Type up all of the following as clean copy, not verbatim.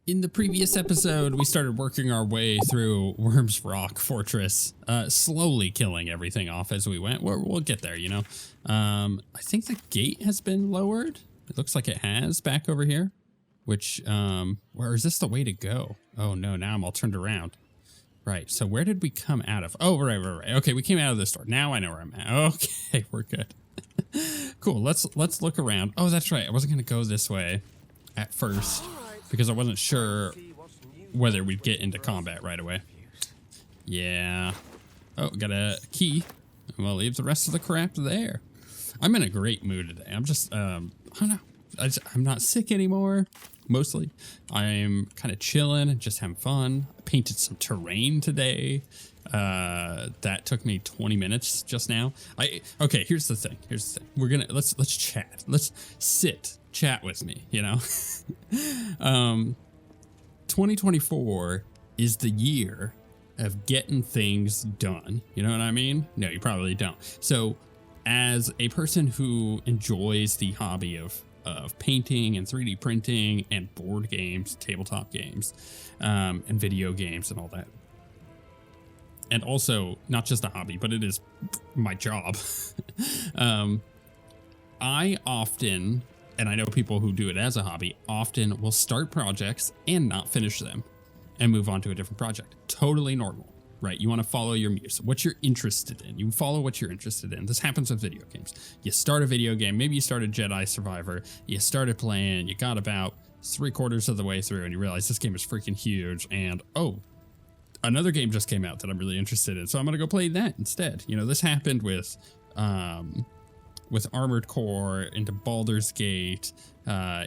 In the previous episode, we started working our way through Worm's Rock Fortress, slowly killing everything off as we went. We'll get there, you know. I think the gate has been lowered. It looks like it has back over here, which, where is this the way to go? Oh no, now I'm all turned around. Right, so where did we come out of? Oh, right. Okay, we came out of this door. Now I know where I'm at. Okay, we're good. Cool, let's look around. Oh, that's right. I wasn't going to go this way at first because I wasn't sure whether we'd get into combat right away. Yeah. Oh, got a key. We'll leave the rest of the crap there. I'm in a great mood today. I'm just, I don't know. I'm not sick anymore. Mostly. I'm kind of chilling and just having fun. I painted some terrain today. That took me 20 minutes just now. Okay, here's the thing. We're gonna, let's chat. Let's chat with me, you know? 2024 is the year of getting things done. You know what I mean? No, you probably don't. So as a person who enjoys the hobby of painting and 3D printing and board games, tabletop games, and video games and all that. And also not just a hobby, but it is my job. I often, and I know people who do it as a hobby, often will start projects and not finish them and move on to a different project. Totally normal. Right, you want to follow your muse, what you're interested in. You follow what you're interested in. This happens with video games. You start a video game, maybe you started Jedi Survivor, you started playing, you got about 3/4 of the way through and you realize this game is freaking huge and, oh, another game just came out that I'm really interested in, so I'm going to go play that instead. You know, this happened with Armored Core, into Baldur's Gate,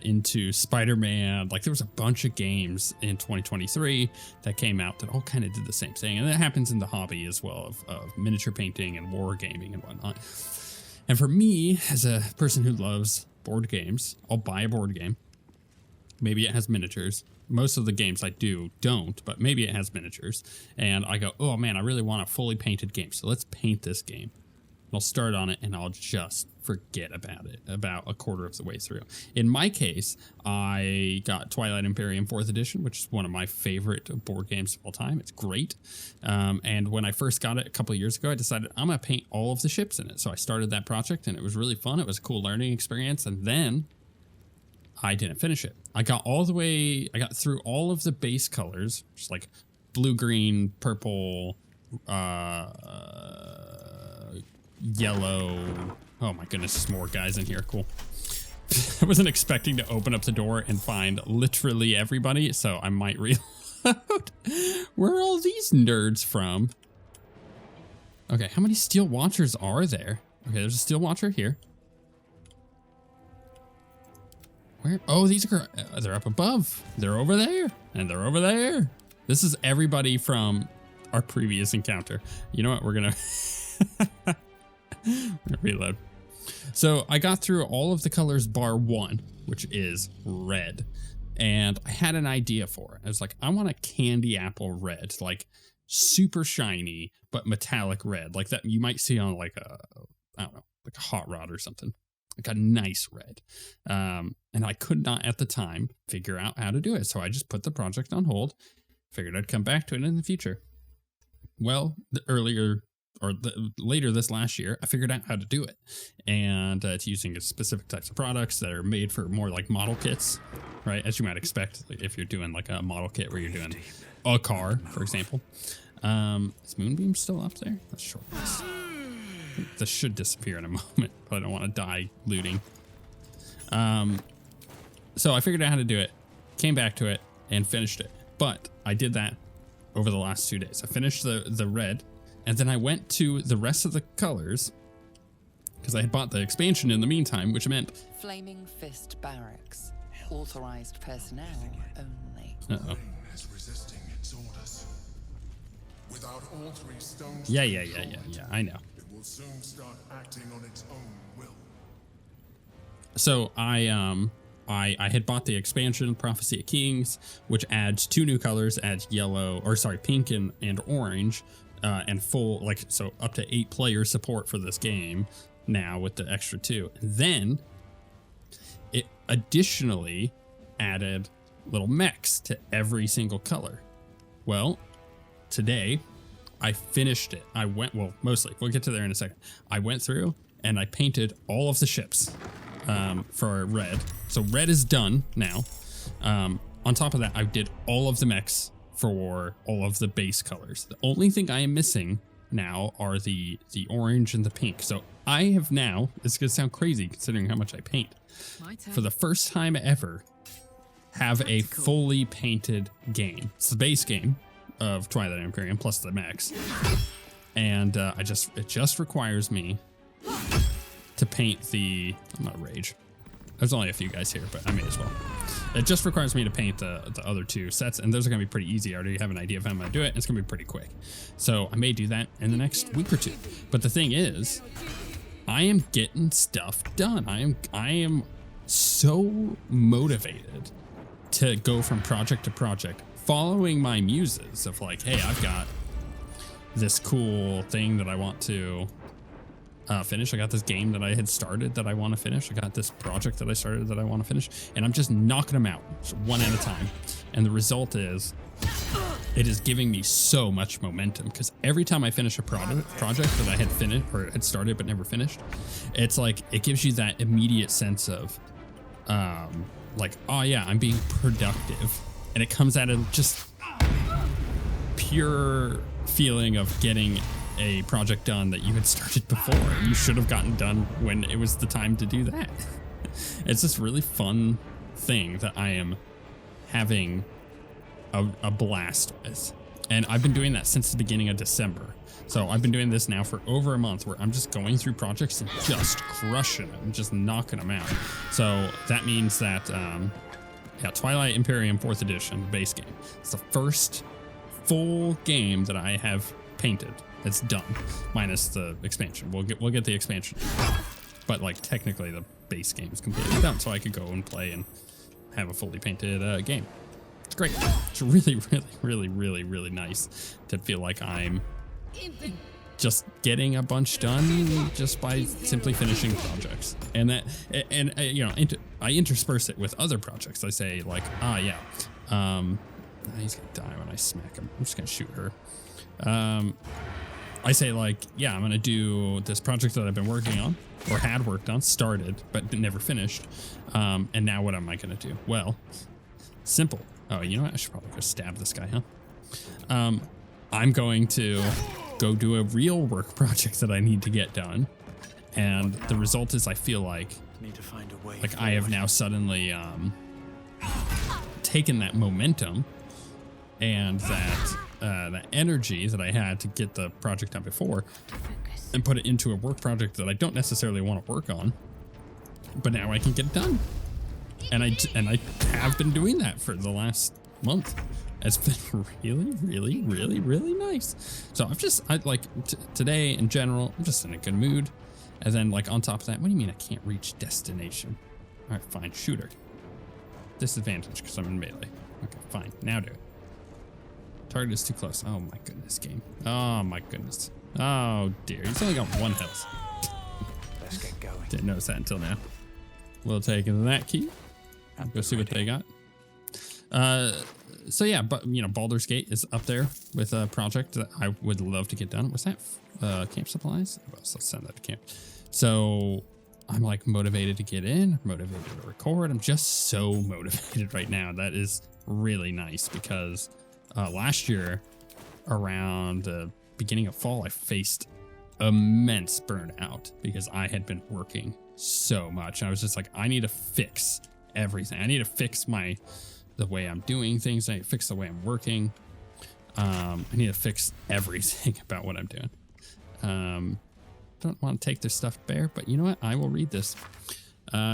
into Spider-Man. Like, there was a bunch of games in 2023 that came out that all kind of did the same thing. And that happens in the hobby as well of miniature painting and war gaming and whatnot. And for me, as a person who loves board games, I'll buy a board game. Maybe it has miniatures. Most of the games I don't, but maybe it has miniatures. And I go, oh man, I really want a fully painted game. So let's paint this game. I'll start on it and I'll just forget about it about 1/4 of the way through. In my case, I got Twilight Imperium 4th edition, which is one of my favorite board games of all time. It's great. And when I first got it a couple of years ago, I decided I'm going to paint all of the ships in it. So I started that project and it was really fun. It was a cool learning experience. And then I didn't finish it. I got through all of the base colors, just like blue, green, purple, yellow. Oh my goodness, there's more guys in here. Cool. I wasn't expecting to open up the door and find literally everybody, so I might reload. Where are all these nerds from? Okay, how many steel watchers are there? Okay, there's a steel watcher here. Where? Oh, these are, they're up above. They're over there, and they're over there. This is everybody from our previous encounter. You know what? We're gonna reload. So I got through all of the colors bar 1, which is red. And I had an idea for it. I was like, I want a candy apple red, like super shiny, but metallic red, like that you might see on like I don't know, like a hot rod or something. Like a nice red. And I could not at the time figure out how to do it. So I just put the project on hold, figured I'd come back to it in the future. Well, later this last year, I figured out how to do it. And it's using specific types of products that are made for more like model kits, right? As you might expect, like if you're doing like a model kit where you're doing a car, for example. Is Moonbeam still up there? Let's short this. This should disappear in a moment, but I don't want to die looting. So I figured out how to do it, came back to it, and finished it. But I did that over the last 2 days. I finished the red, and then I went to the rest of the colors because I had bought the expansion in the meantime, which meant Flaming Fist Barracks. Authorized personnel only. Uh-oh. Resisting its orders. Without all 3 stones. Yeah, I know. It will soon start acting on its own will. So I had bought the expansion Prophecy of Kings, which adds 2 new colors, adds pink and orange, and full, like, so up to 8 player support for this game now with the extra 2. And then it additionally added little mechs to every single color. Well, today I finished it. Mostly. We'll get to there in a second. I went through and I painted all of the ships for red. So red is done now. On top of that, I did all of the mechs for all of the base colors. The only thing I am missing now are the orange and the pink. So I have now, it's gonna sound crazy considering how much I paint, for the first time ever, have a fully painted game. It's the base game of Twilight Imperium plus the mechs, and it just requires me to paint the. I'm gonna rage. There's only a few guys here, but I may as well. It just requires me to paint the other 2 sets, and those are gonna be pretty easy. I already have an idea of how I'm gonna do it, and it's gonna be pretty quick. So I may do that in the next week or 2. But the thing is, I am getting stuff done. I am so motivated to go from project to project, following my muses of like, hey, I've got this cool thing that I want to finish. I got this game that I had started that I want to finish. I got this project that I started that I want to finish, and I'm just knocking them out one at a time. And the result is, it is giving me so much momentum, because every time I finish a project that I had finished or had started but never finished, it's like it gives you that immediate sense of like, oh yeah, I'm being productive, and it comes out of just pure feeling of getting a project done that you had started before and you should have gotten done when it was the time to do that. It's this really fun thing that I am having a blast with, and I've been doing that since the beginning of December. So I've been doing this now for over a month, where I'm just going through projects and just crushing them, just knocking them out. So that means that, yeah, Twilight Imperium 4th edition base game. It's the first full game that I have painted that's done, minus the expansion. We'll get the expansion, but like technically the base game is completely done, so I could go and play and have a fully painted game. It's great. It's really nice to feel like I'm just getting a bunch done just by simply finishing projects. And that, and you know, I intersperse it with other projects. I say like, yeah, he's gonna die when I smack him. I'm just gonna shoot her. I say like, yeah, I'm gonna do this project that I've been working on, or had worked on, started, but never finished. And now what am I gonna do? Well, simple. Oh, you know what? I should probably go stab this guy, huh? I'm going to go do a real work project that I need to get done. And the result is I feel like I have now suddenly taken that momentum and that energy that I had to get the project done before and put it into a work project that I don't necessarily want to work on, but now I can get it done. And I have been doing that for the last month. It's been really nice. So today in general, I'm just in a good mood. And then like on top of that, what do you mean I can't reach destination? All right, fine, shooter. Disadvantage because I'm in melee. Okay, fine, now do it. Target is too close. Oh my goodness, game. Oh my goodness. Oh dear, he's only got 1 health. Let's get going. Didn't notice that until now. We'll take that key. Go see what they got. So yeah, but you know, Baldur's Gate is up there with a project that I would love to get done. What's that? Camp supplies? Well, so send that to camp. So I'm like motivated to get in, motivated to record. I'm just so motivated right now. That is really nice because last year around the beginning of fall, I faced immense burnout because I had been working so much. I was just like, I need to fix everything. I need to fix the way I'm doing things. I need to fix the way I'm working. I need to fix everything about what I'm doing. Don't want to take their stuff bare, but you know what? I will read this.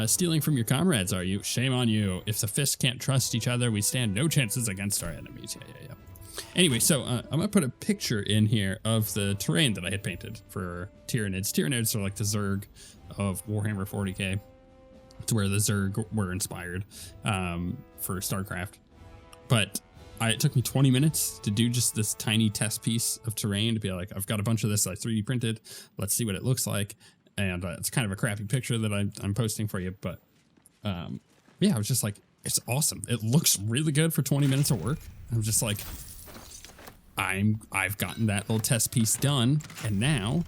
Stealing from your comrades, are you? Shame on you. If the fists can't trust each other, we stand no chances against our enemies. Yeah. Anyway, so I'm going to put a picture in here of the terrain that I had painted for Tyranids. Tyranids are like the Zerg of Warhammer 40k. It's where the Zerg were inspired for StarCraft. But it took me 20 minutes to do just this tiny test piece of terrain to be like, I've got a bunch of this I 3D printed. Let's see what it looks like. And it's kind of a crappy picture that I'm posting for you. But yeah, I was just like, It's awesome. It looks really good for 20 minutes of work. I'm just like, I've gotten that little test piece done, and now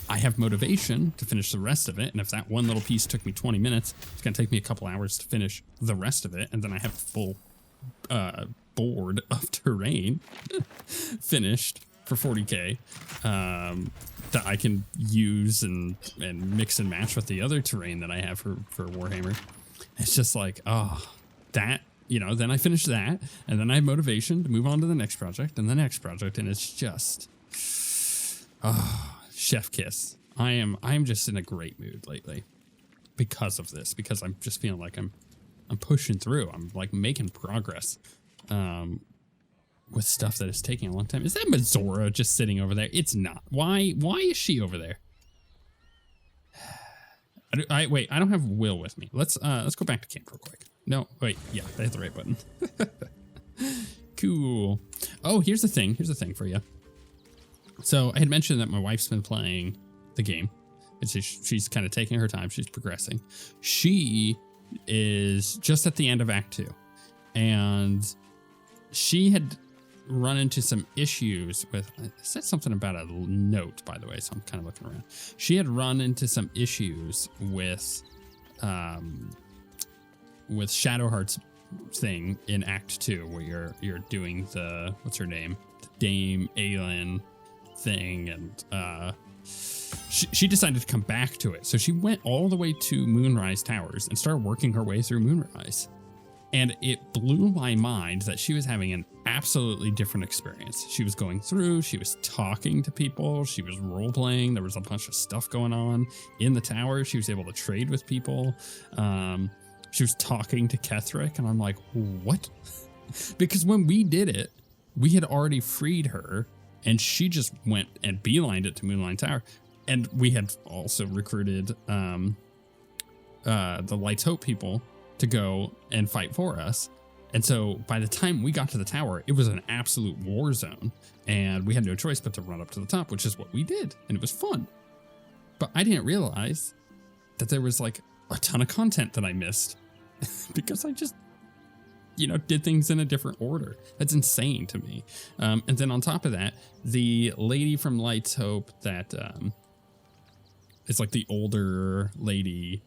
I have motivation to finish the rest of it. And if that one little piece took me 20 minutes, it's gonna take me a couple hours to finish the rest of it, and then I have a full board of terrain finished for 40k that I can use and mix and match with the other terrain that I have for Warhammer. It's just like, oh, that, you know, then I finish that, and then I have motivation to move on to the next project and the next project, and it's just, oh, chef kiss. I'm just in a great mood lately because of this, because I'm just feeling like I'm pushing through. I'm like making progress with stuff that is taking a long time. Is that Mazora just sitting over there? It's not. Why is she over there? Wait, I don't have Wyll with me. Let's go back to camp real quick. No, wait, yeah, I hit the right button. Cool. Oh, here's the thing for you. So I had mentioned that my wife's been playing the game. She's kind of taking her time. She's progressing. She is just at the end of Act 2. And she had run into some issues with, I said something about a note, by the way, so I'm kind of looking around. She had run into some issues with Shadowheart's thing in Act 2, where you're doing the, what's her name? The Dame Aelin thing, and she decided to come back to it. So she went all the way to Moonrise Towers and started working her way through Moonrise. And it blew my mind that she was having an absolutely different experience. She was going through, she was talking to people, she was role-playing, there was a bunch of stuff going on in the tower. She was able to trade with people. She was talking to Ketherick, and I'm like, what? Because when we did it, we had already freed her, and she just went and beelined it to Moonline Tower. And we had also recruited the Light's Hope people to go and fight for us. And so by the time we got to the tower, it was an absolute war zone, and we had no choice but to run up to the top, which is what we did. And it was fun. But I didn't realize that there was like a ton of content that I missed because I just, you know, did things in a different order. That's insane to me. And then on top of that, the lady from Light's Hope that is like the older lady,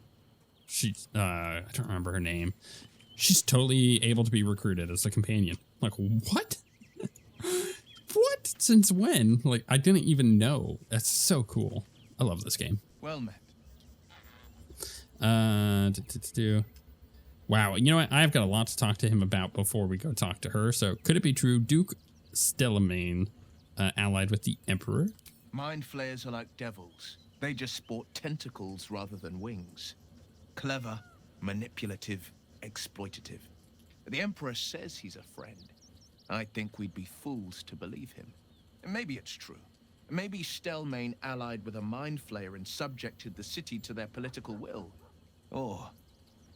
she's I don't remember her name. She's totally able to be recruited as a companion. Like, what? What? Since when? Like, I didn't even know. That's so cool. I love this game. Well met. Wow, you know what? I've got a lot to talk to him about before we go talk to her. So, could it be true Duke Stellamain allied with the Emperor? Mind flayers are like devils. They just sport tentacles rather than wings. Clever, manipulative, exploitative. The Emperor says he's a friend. I think we'd be fools to believe him. And maybe it's true. Maybe Stellamain allied with a mind flayer and subjected the city to their political will. Or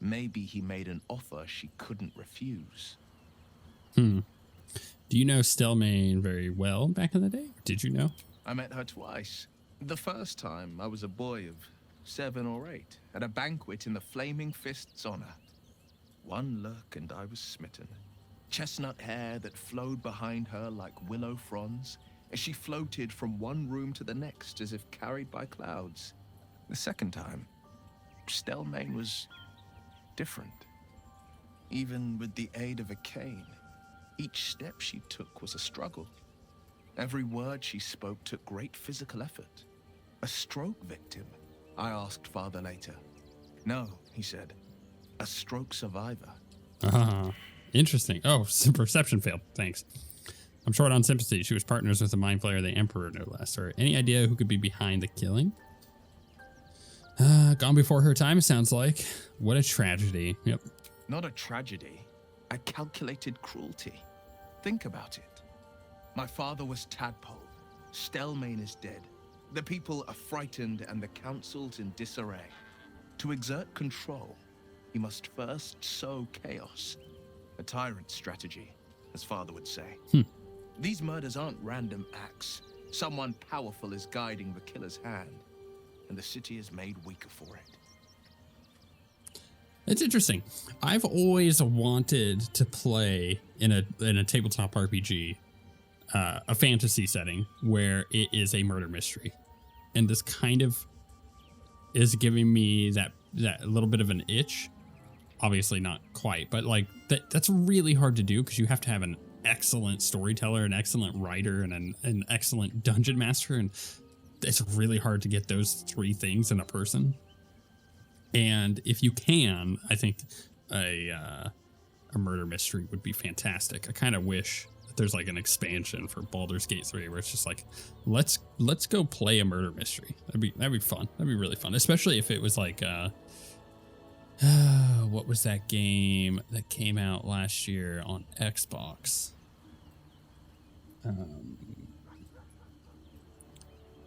maybe he made an offer she couldn't refuse. Do you know Stellamain very well back in the day? Did you know? I met her twice. The first time, I was a boy of 7 or 8, at a banquet in the Flaming Fist's honor. One look and I was smitten. Chestnut hair that flowed behind her like willow fronds, as she floated from one room to the next as if carried by clouds. The second time, Stellamain was different. Even with the aid of a cane, each step she took was a struggle. Every word she spoke took great physical effort. A stroke victim? I asked Father later. No, he said. A stroke survivor. Interesting. Oh, some perception failed. Thanks. I'm short on sympathy. She was partners with the mind flayer, the Emperor, no less. Or any idea who could be behind the killing? Gone before her time, sounds like. What a tragedy. Yep. Not a tragedy. A calculated cruelty. Think about it. My father was Tadpole. Stellamain is dead. The people are frightened and the council's in disarray. To exert control, he must first sow chaos. A tyrant's strategy, as father would say. These murders aren't random acts. Someone powerful is guiding the killer's hand, and the city is made weaker for it. It's interesting. I've always wanted to play in a tabletop RPG, a fantasy setting where it is a murder mystery, and this kind of is giving me that little bit of an itch. Obviously not quite, but like that's really hard to do because you have to have an excellent storyteller, an excellent writer, and an excellent dungeon master, and it's really hard to get those three things in a person. And if you can, I think a murder mystery would be fantastic. I kind of wish that there's like an expansion for Baldur's Gate 3 where it's just like, let's go play a murder mystery. That'd be fun. That'd be really fun, especially if it was like what was that game that came out last year on Xbox?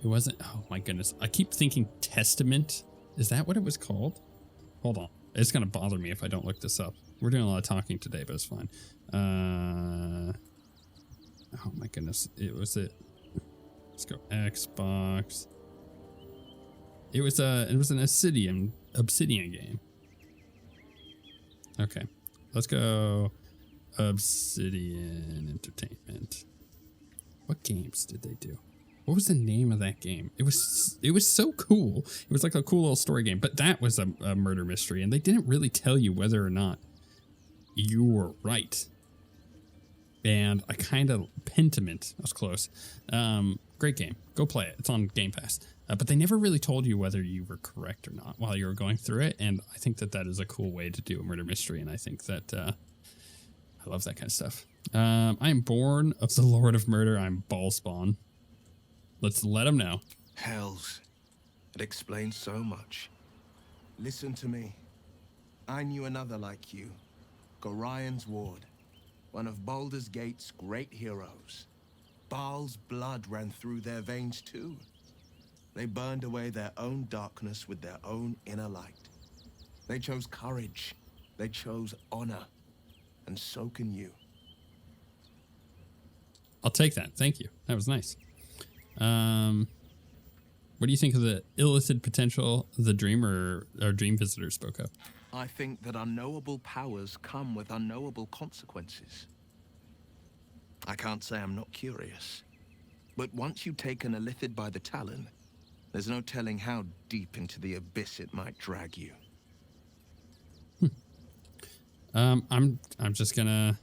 It wasn't. Oh my goodness! I keep thinking Testament. Is that what it was called? Hold on. It's gonna bother me if I don't look this up. We're doing a lot of talking today, but it's fine. Oh my goodness! Let's go Xbox. It was an Obsidian game. Okay, let's go Obsidian Entertainment. What games did they do? What was the name of that game? It was so cool. It was like a cool little story game, but that was a murder mystery, and they didn't really tell you whether or not you were right. And I kind of Pentiment. I was close. Great game. Go play it. It's on Game Pass. But they never really told you whether you were correct or not while you were going through it. And I think that is a cool way to do a murder mystery. And I think that I love that kind of stuff. I am born of the Lord of Murder. I'm Ballspawn. Let's let them know. Hells. It explains so much. Listen to me. I knew another like you. Gorion's Ward. One of Baldur's Gate's great heroes. Baal's blood ran through their veins too. They burned away their own darkness with their own inner light. They chose courage. They chose honor. And so can you. I'll take that. Thank you. That was nice. What do you think of the illicit potential the dreamer or dream visitor spoke of? I think that unknowable powers come with unknowable consequences. I can't say I'm not curious. But once you've taken a Illithid by the talon, there's no telling how deep into the abyss it might drag you. I'm just gonna...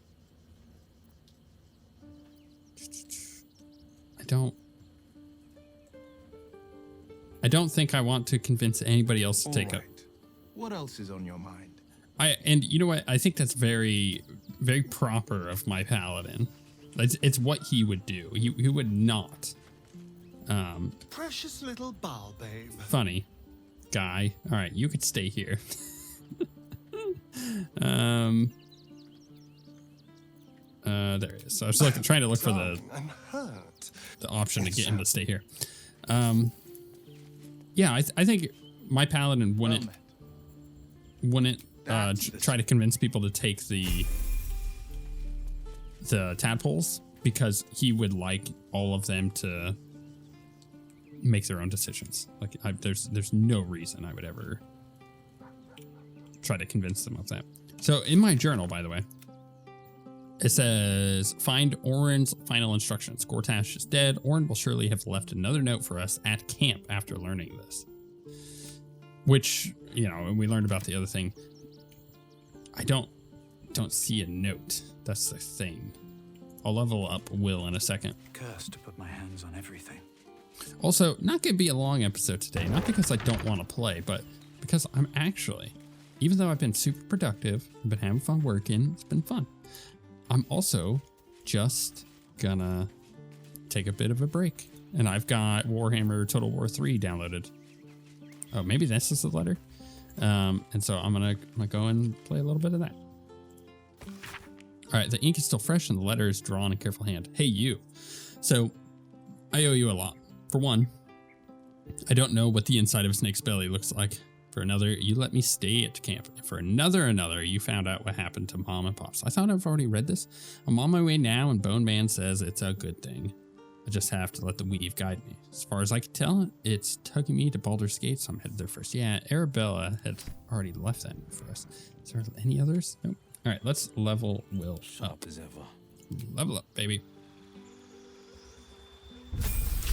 I don't think I want to convince anybody else to take up. What else is on your mind? And you know what? I think that's very, very proper of my paladin. It's what he would do. He would not. Precious little Baal babe. Funny guy. All right, you could stay here. There it is. So I was trying to look for the option to get him to stay here. Yeah, I think my paladin wouldn't try to convince people to take the tadpoles because he would like all of them to make their own decisions. Like there's no reason I would ever try to convince them of that. So in my journal, by the way, it says, find Orin's final instructions. Gortash is dead. Orin will surely have left another note for us at camp after learning this. Which, you know, and we learned about the other thing. I don't see a note. That's the thing. I'll level up Wyll in a second. Cursed to put my hands on everything. Also, not going to be a long episode today. Not because I don't want to play, but because I'm actually, even though I've been super productive, I've been having fun working, it's been fun. I'm also just gonna take a bit of a break. And I've got Warhammer Total War 3 downloaded. Oh, maybe this is the letter. And so I'm gonna go and play a little bit of that. All right, the ink is still fresh and the letter is drawn in careful hand. Hey, you. So I owe you a lot. For one, I don't know what the inside of a snake's belly looks like. For another, you let me stay at camp. And for another, you found out what happened to Mom and Pops. I thought I've already read this. I'm on my way now, and Bone Man says it's a good thing. I just have to let the weave guide me. As far as I can tell, it's tugging me to Baldur's Gate, so I'm headed there first. Yeah, Arabella had already left that for us. Is there any others? Nope. All right, let's level Wyll up. Sharp as ever. Level up, baby.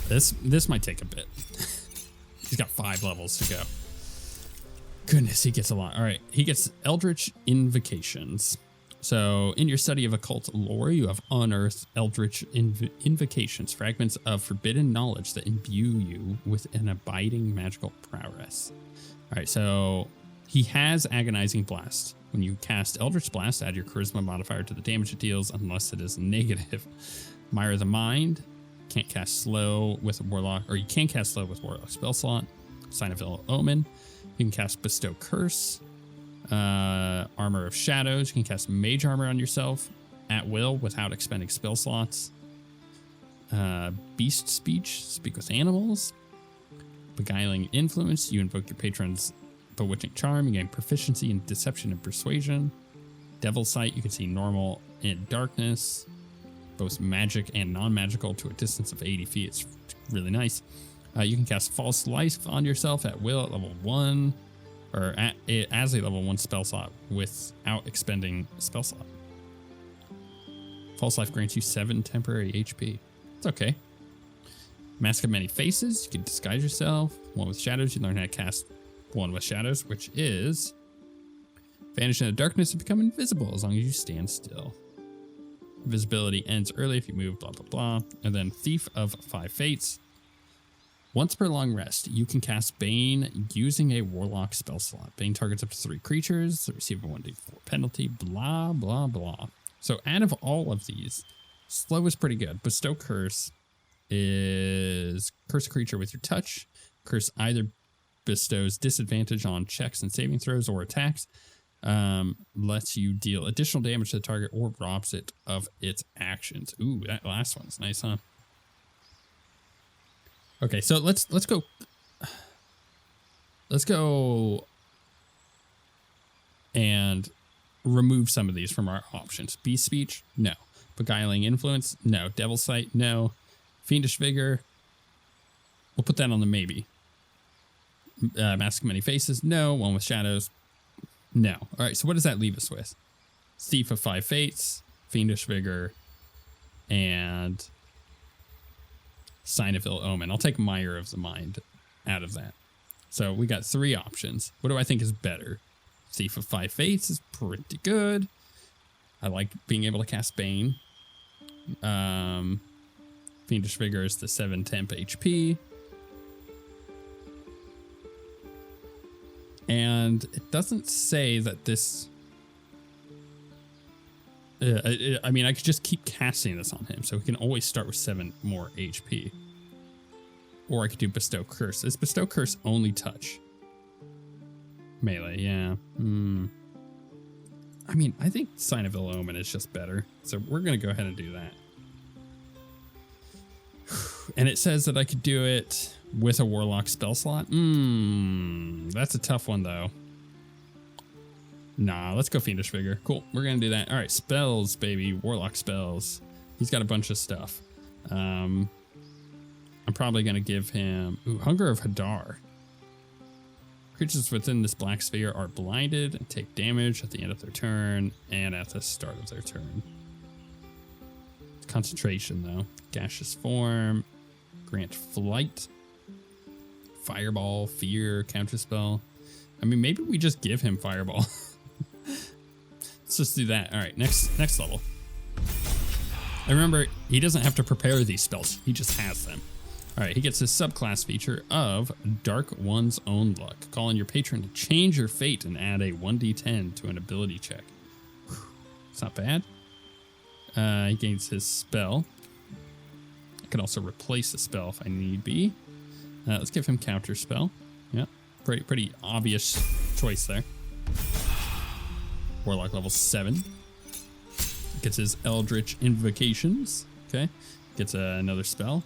This might take a bit. He's got 5 levels to go. Goodness, he gets a lot. All right, he gets Eldritch Invocations. So in your study of occult lore, you have unearthed Eldritch Invocations, fragments of forbidden knowledge that imbue you with an abiding magical prowess. All right, so he has Agonizing Blast. When you cast Eldritch Blast, add your Charisma modifier to the damage it deals unless it is negative. Mire of the Mind. Can't cast slow with a Warlock, or you can cast slow with Warlock spell slot. Sign of Ill Omen. You can cast Bestow Curse. Armor of Shadows. You can cast Mage Armor on yourself at will without expending spell slots. Beast Speech. Speak with animals. Beguiling Influence. You invoke your patron's Bewitching Charm. You gain proficiency in Deception and Persuasion. Devil Sight. You can see normal and darkness. Both magic and non-magical to a distance of 80 feet. It's really nice. You can cast False Life on yourself at will at level 1, or as a level 1 spell slot without expending a spell slot. False Life grants you 7 temporary HP. It's okay. Mask of Many Faces. You can disguise yourself. One with Shadows. You learn how to cast one with Shadows, which is vanish in the darkness and become invisible as long as you stand still. Invisibility ends early if you move, blah, blah, blah. And then Thief of 5 Fates. Once per long rest, you can cast Bane using a Warlock spell slot. Bane targets up to 3 creatures, receive a 1d4 penalty, blah, blah, blah. So out of all of these, slow is pretty good. Bestow Curse is curse a creature with your touch. Curse either bestows disadvantage on checks and saving throws or attacks. Lets you deal additional damage to the target or robs it of its actions. Ooh, that last one's nice, huh? Okay, so let's go. Let's go and remove some of these from our options. Beast Speech, no. Beguiling Influence, no. Devil Sight, no. Fiendish Vigor, we'll put that on the maybe. Mask of Many Faces, no. One with Shadows, no. All right, so what does that leave us with? Thief of 5 Fates, Fiendish Vigor, and Sign of Ill Omen. I'll take Mire of the Mind out of that. So we got 3 options. What do I think is better? Thief of 5 Fates is pretty good. I like being able to cast Bane. Fiendish Vigor is the 7 temp HP. And it doesn't say that this... I mean, I could just keep casting this on him, so he can always start with 7 more HP. Or I could do Bestow Curse. Is Bestow Curse only touch? Melee, yeah. I mean, I think Sign of Ill Omen is just better. So we're going to go ahead and do that. And it says that I could do it with a Warlock spell slot. That's a tough one, though. Nah, let's go Fiendish Vigor. Cool, we're going to do that. All right, spells, baby. Warlock spells. He's got a bunch of stuff. I'm probably going to give him... Ooh, Hunger of Hadar. Creatures within this black sphere are blinded and take damage at the end of their turn and at the start of their turn. Concentration, though. Gaseous Form. Grant Flight. Fireball. Fear. Counterspell. I mean, maybe we just give him Fireball. Let's just do that. All right, next level. And remember, he doesn't have to prepare these spells. He just has them. All right, he gets his subclass feature of Dark One's Own Luck. Call on your patron to change your fate and add a 1d10 to an ability check. Whew, it's not bad. He gains his spell. I can also replace the spell if I need be. Let's give him counter spell. Yep, pretty obvious choice there. Warlock level 7. Gets his Eldritch Invocations. Okay, gets another spell.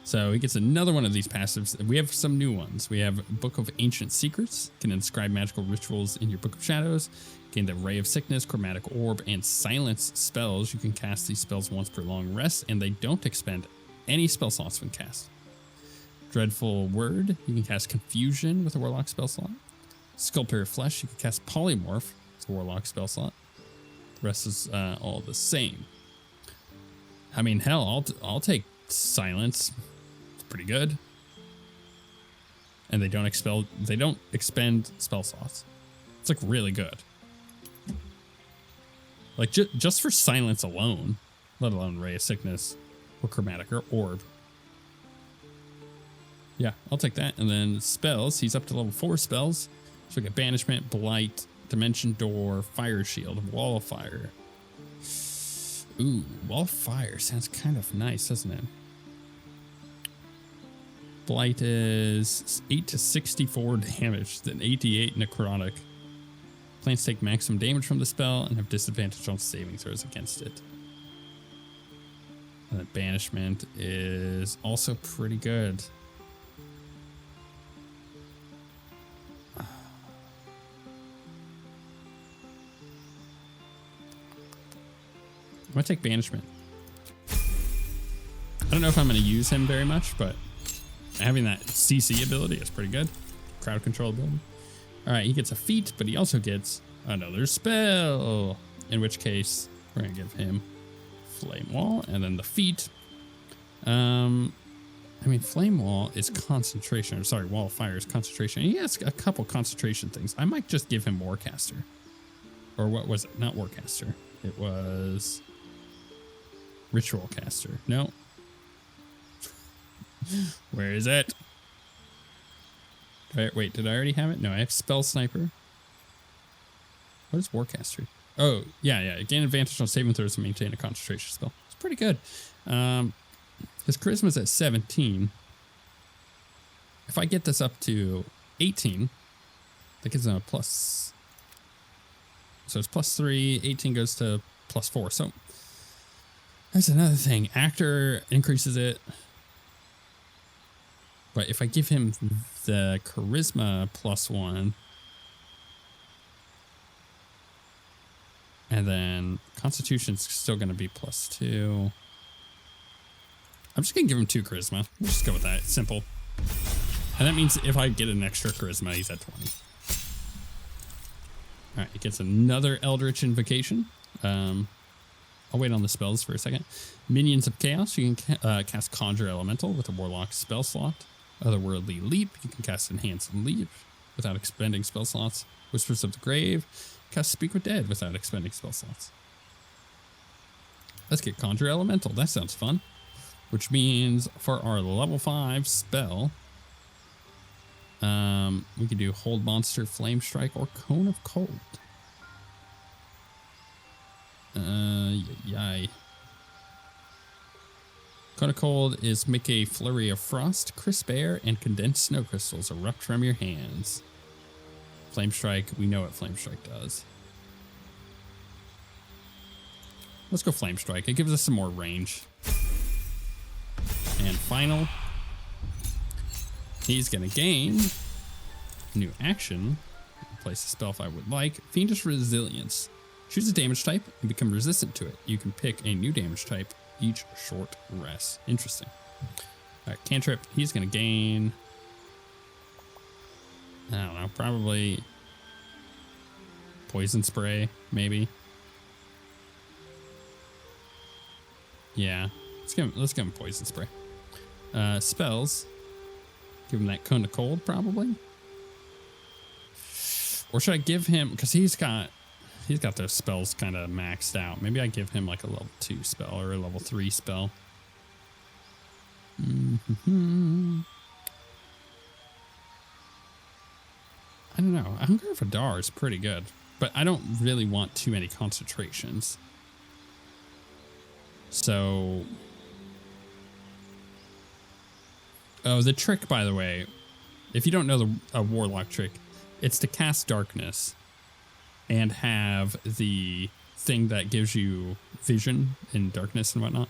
So he gets another one of these passives. We have some new ones. We have Book of Ancient Secrets. Can inscribe magical rituals in your Book of Shadows. Gain the Ray of Sickness, Chromatic Orb, and Silence spells. You can cast these spells once per long rest, and they don't expend any spell slots when cast. Dreadful Word, you can cast Confusion with a Warlock spell slot. Sculptor of Flesh, you can cast Polymorph with a Warlock spell slot. The rest is all the same. I mean, hell, I'll take Silence. It's pretty good. And they don't expend spell slots. It's like really good. Like just for Silence alone, let alone Ray of Sickness or Chromatic or Orb. Yeah, I'll take that. And then spells, he's up to level 4 spells. So we got Banishment, Blight, Dimension Door, Fire Shield, Wall of Fire. Ooh, Wall of Fire sounds kind of nice, doesn't it? Blight is 8 to 64 damage, then 88 necrotic. Plants take maximum damage from the spell and have disadvantage on saving throws against it. And then Banishment is also pretty good. I'm gonna take Banishment. I don't know if I'm gonna use him very much, but having that CC ability is pretty good. Crowd control ability. All right, he gets a feat, but he also gets another spell. In which case, we're gonna give him Flame Wall, and then the feat. I mean, Flame Wall is concentration. Or sorry, Wall of Fire is concentration. He has a couple concentration things. I might just give him Warcaster. Or what was it? Not Warcaster. It was Ritual Caster. No. Where is it? Wait, did I already have it? No, I have Spell Sniper. What is Warcaster? Oh, yeah. Gain advantage on saving throws to maintain a concentration spell. It's pretty good. His charisma's at 17. If I get this up to 18, that gives him a plus. So it's +3, 18 goes to +4. So that's another thing. Actor increases it. But if I give him the charisma +1, and then Constitution's still going to be +2. I'm just going to give him 2 charisma. We'll just go with that. It's simple. And that means if I get an extra charisma, he's at 20. All right, he gets another Eldritch Invocation. I'll wait on the spells for a second. Minions of Chaos, you can cast Conjure Elemental with a Warlock spell slot. Otherworldly Leap, you can cast Enhance and Leap without expending spell slots. Whispers of the Grave, cast Speak with Dead without expending spell slots. Let's get Conjure Elemental. That sounds fun. Which means for our level 5 spell, we can do Hold Monster, Flame Strike, or Cone of Cold. Yay. Cone of Cold is make a flurry of frost, crisp air, and condensed snow crystals erupt from your hands. Flame Strike, we know what Flame Strike does. Let's go Flame Strike. It gives us some more range. And final, he's going to gain a new action. Place a spell if I would like. Fiendish Resilience. Choose a damage type and become resistant to it. You can pick a new damage type each short rest. Interesting. All right, cantrip. He's going to gain, I don't know, probably Poison Spray, maybe. Yeah, let's give him Poison Spray. Spells. Give him that Cone of Cold, probably. Or should I give him, because he's got those spells kind of maxed out. Maybe I give him like a level 2 spell or a level 3 spell. I don't know. Hunger of Adar is pretty good, but I don't really want too many concentrations. So, oh, the trick, by the way, if you don't know a Warlock trick, it's to cast Darkness and have the thing that gives you vision in darkness and whatnot.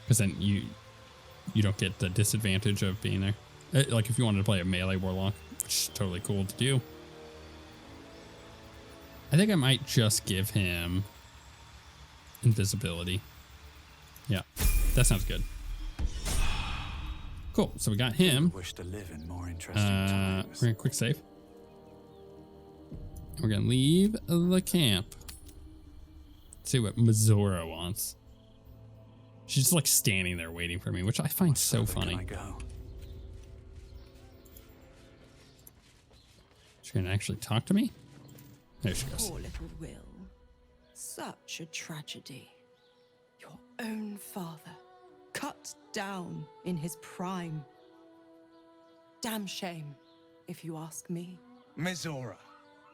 Because then you don't get the disadvantage of being there. Like if you wanted to play a melee Warlock, which is totally cool to do. I think I might just give him invisibility. Yeah, that sounds good. Cool. So we got him. Wish to live in more interesting times. We're gonna quick save. We're gonna leave the camp. See what Mizora wants. She's just like standing there waiting for me, which I find so funny. I go? She's gonna actually talk to me? There she goes. Poor little Wyll. Such a tragedy. Your own father, cut down in his prime. Damn shame, if you ask me. Mizora,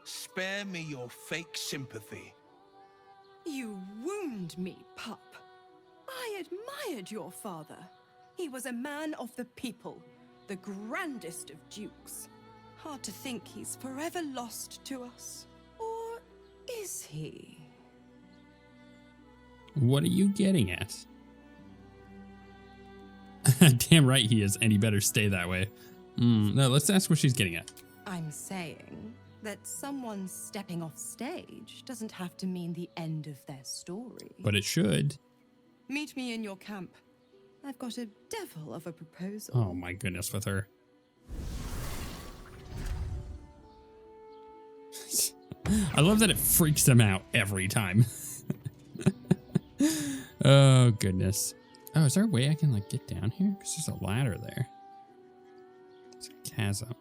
spare me your fake sympathy. You wound me, pup. I admired your father. He was a man of the people, the grandest of dukes. Hard to think he's forever lost to us. Or is he? What are you getting at? Damn right he is, and he better stay that way. No, let's ask what she's getting at. I'm saying that someone stepping off stage doesn't have to mean the end of their story. But it should. Meet me in your camp. I've got a devil of a proposal. Oh my goodness with her. I love that it freaks them out every time. Oh goodness. Oh, is there a way I can like get down here? Because there's a ladder there. It's a chasm.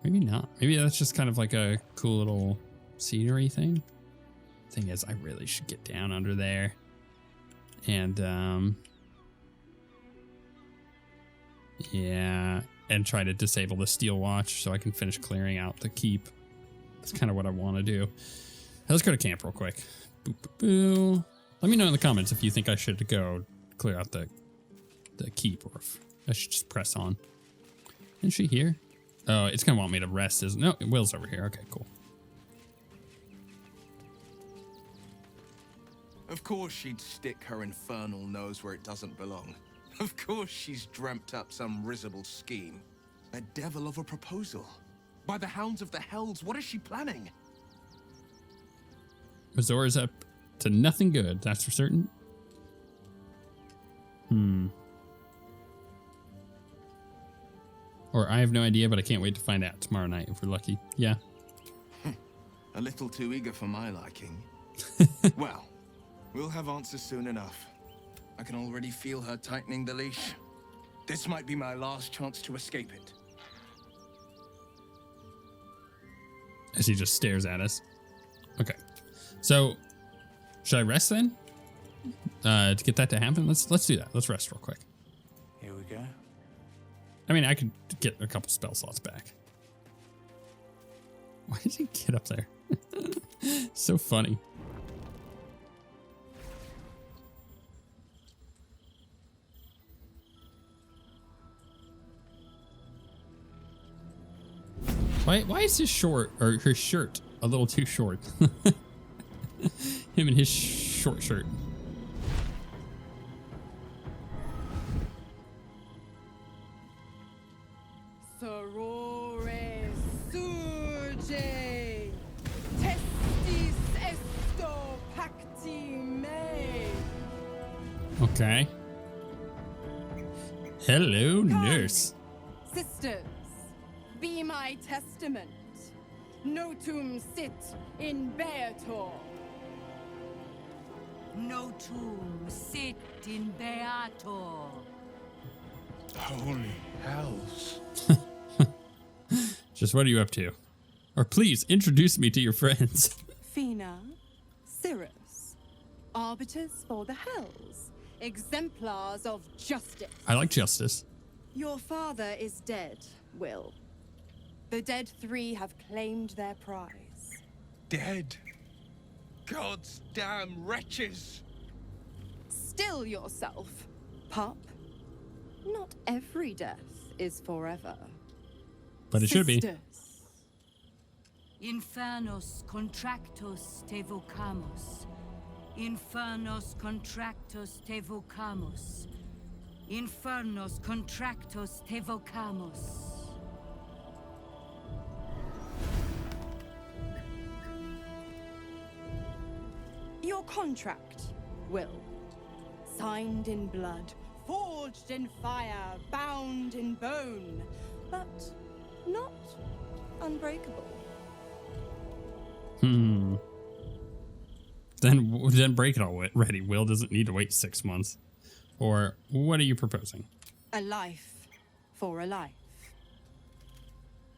Maybe not. Maybe that's just kind of like a cool little scenery thing. Thing is, I really should get down under there. And yeah, and try to disable the steel watch so I can finish clearing out the keep. That's kind of what I want to do. Let's go to camp real quick. Boop, boop, boo. Let me know in the comments if you think I should go clear out the keep, or if I should just press on. Isn't she here? Oh, it's gonna want me to rest, isn't it? No, Will's over here. Okay, cool. Of course she'd stick her infernal nose where it doesn't belong. Of course she's dreamt up some risible scheme. A devil of a proposal. By the hounds of the hells, what is she planning? Mizora's up to nothing good, that's for certain. Or I have no idea, but I can't wait to find out tomorrow night if we're lucky. Yeah. A little too eager for my liking. Well, we'll have answers soon enough. I can already feel her tightening the leash. This might be my last chance to escape it. As he just stares at us. Okay. So, should I rest then? To get that to happen? Let's do that. Let's rest real quick. Here we go. I mean, I could get a couple spell slots back. Why did he get up there? So funny. Why is his her shirt a little too short? Him and his short shirt. Sorore surge, testis esto pacti me. Okay. Hello, Come, nurse. Sisters, be my testament. Notum sit in Beator. Notum sit in Beator. Holy hells. Just what are you up to? Or please introduce me to your friends. Fina, Cirrus, arbiters for the hells, exemplars of justice. I like justice. Your father is dead, Wyll. The dead three have claimed their prize. Dead. God's damn wretches. Still yourself, pup. Not every death is forever. But it should be. Sisters, Infernos contractos te vocamus. Infernos contractos te vocamus. Infernos contractos te vocamus. Your contract, Wyll. Signed in blood, forged in fire, bound in bone, but not unbreakable. Then break it already. Wyll doesn't need to wait 6 months. Or what are you proposing? A life for a life.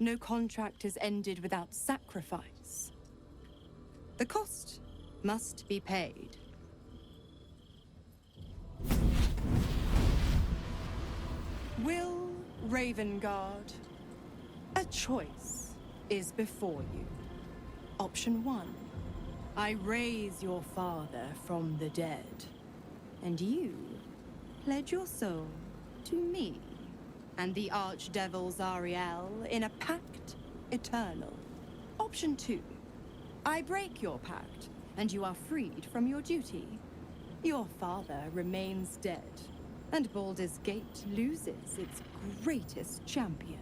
No contract is ended without sacrifice. The cost must be paid. Wyll Ravengard, a choice is before you. Option 1. I raise your father from the dead, and you pledge your soul to me and the archdevil Zariel in a pact eternal. Option 2. I break your pact, and you are freed from your duty. Your father remains dead, and Baldur's Gate loses its greatest champion.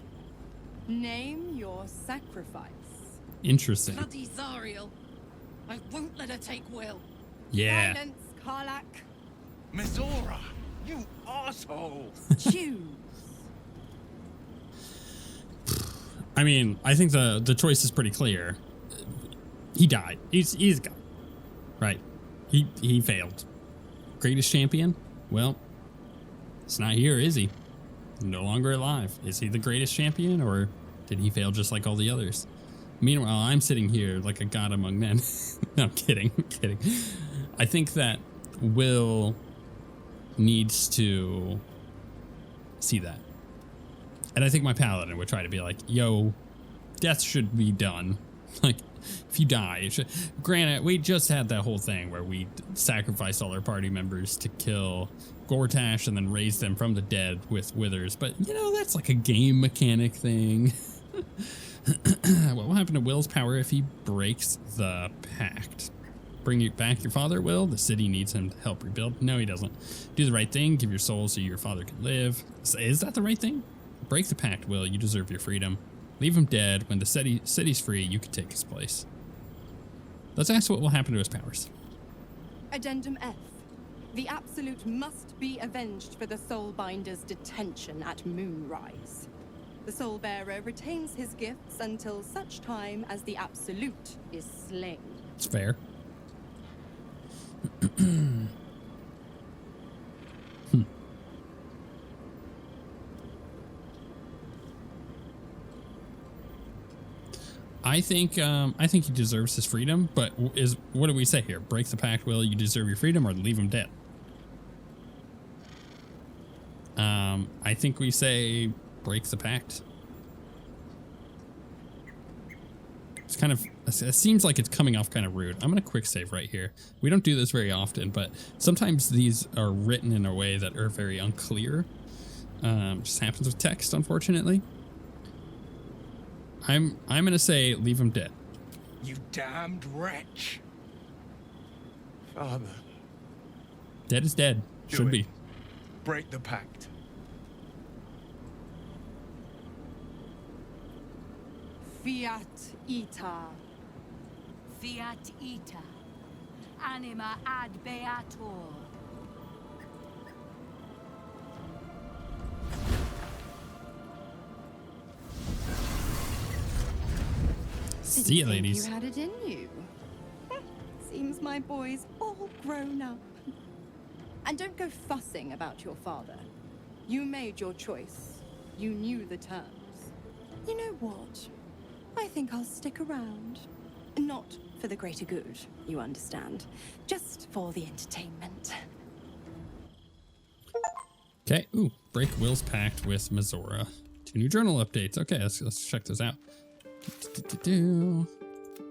Name your sacrifice. Interesting. Bloody Zariel. I won't let her take Wyll. Yeah. Silence, Karlak. Mizora, you asshole! Choose. I mean, I think the choice is pretty clear. He died. He's gone. Right. He failed. Greatest champion? Well, it's not here, is he? No longer alive. Is he the greatest champion, or did he fail just like all the others? Meanwhile, I'm sitting here like a god among men. No, I'm kidding. I'm kidding. I think that Wyll needs to see that. And I think my paladin would try to be like, yo, death should be done. Like, if you die, it should. Granted, we just had that whole thing where we sacrificed all our party members to kill Gortash and then raise them from the dead with withers. But, you know, that's like a game mechanic thing. What will happen to Wyll's power if he breaks the pact? Bring you back your father, Wyll? The city needs him to help rebuild. No, he doesn't. Do the right thing. Give your soul so your father can live. Is that the right thing? Break the pact, Wyll. You deserve your freedom. Leave him dead. When the city's free, you can take his place. Let's ask what will happen to his powers. Addendum F. The Absolute must be avenged for the Soulbinder's detention at Moonrise. The Soulbearer retains his gifts until such time as the Absolute is slain. It's fair. I think he deserves his freedom, but what do we say here? Break the pact, Wyll. You deserve your freedom, or leave him dead. I think we say break the pact. It's kind of, it seems like it's coming off kind of rude. I'm gonna quick save right here. We don't do this very often, but sometimes these are written in a way that are very unclear. Just happens with text, unfortunately. I'm gonna say leave him dead. You damned wretch. Father. Dead is dead. Should be. Break the pact. Fiat Ita. Fiat ita. Anima ad beator. See you, ladies. You had it in you. Seems my boy's all grown up. And don't go fussing about your father. You made your choice. You knew the terms. You know what? I think I'll stick around. Not for the greater good, you understand. Just for the entertainment. Okay. Ooh, break Wyll's pact with Mizora. 2 new journal updates. Okay, let's check this out.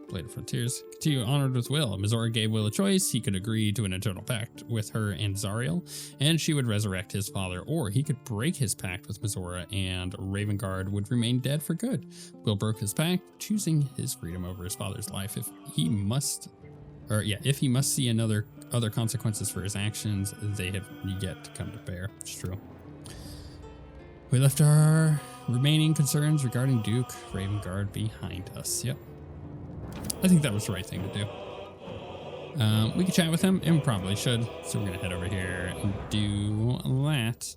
Blade of Frontiers. Continue honored with Wyll. Mizora gave Wyll a choice. He could agree to an eternal pact with her and Zariel, and she would resurrect his father, or he could break his pact with Mizora and Ravengard would remain dead for good. Wyll broke his pact, choosing his freedom over his father's life. If he must see other consequences for his actions, they have yet to come to bear. It's true. We left our remaining concerns regarding Duke Ravengard behind us. Yep. I think that was the right thing to do. We could chat with him, and we probably should. So we're gonna head over here and do that.